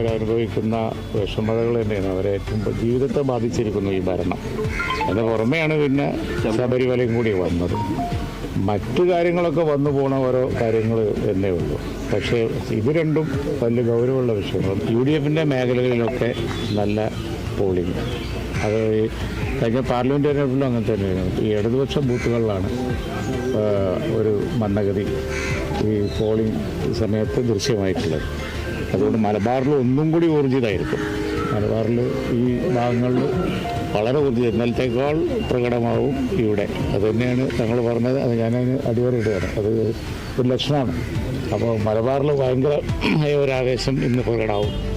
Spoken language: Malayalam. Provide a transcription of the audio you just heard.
അവരനുഭവിക്കുന്ന വിഷമതകൾ തന്നെയാണ് അവരെ ഏറ്റവും ജീവിതത്തെ ബാധിച്ചിരിക്കുന്നു ഈ ഭരണം. അതിന് പുറമെയാണ് പിന്നെ ശബരിമലയും കൂടി വന്നത്. മറ്റു കാര്യങ്ങളൊക്കെ വന്നു പോണ ഓരോ കാര്യങ്ങൾ എന്നേ ഉള്ളൂ. പക്ഷേ ഇത് രണ്ടും വലിയ ഗൗരവമുള്ള വിഷയങ്ങൾ. UDF മേഖലകളിലൊക്കെ നല്ല പോളിംഗ്. അത് കഴിഞ്ഞ പാർലമെൻറ്റ് തെരഞ്ഞെടുപ്പിലും അങ്ങനെ തന്നെയാണ്. ഈ ഇടതുപക്ഷ ബൂത്തുകളിലാണ് ഒരു മന്ദഗതി ഈ പോളിംഗ് സമയത്ത് ദൃശ്യമായിട്ടുള്ളത്. അതുകൊണ്ട് മലബാറിൽ ഒന്നും കൂടി ഊർജിതമായിരിക്കും. മലബാറിൽ ഈ ഭാഗങ്ങളിൽ വളരെ ഊർജിതം, ഇന്നലത്തേക്കാൾ പ്രകടമാവും ഇവിടെ. അതുതന്നെയാണ് തങ്ങൾ പറഞ്ഞത്. അത് ഞാനതിന് അടിവരയിടുകയാണ്. അത് ഒരു ലക്ഷണമാണ്. അപ്പോൾ മലബാറിൽ ഭയങ്കരമായ ഒരു ആവേശം ഇന്ന് പ്രകടമാവും.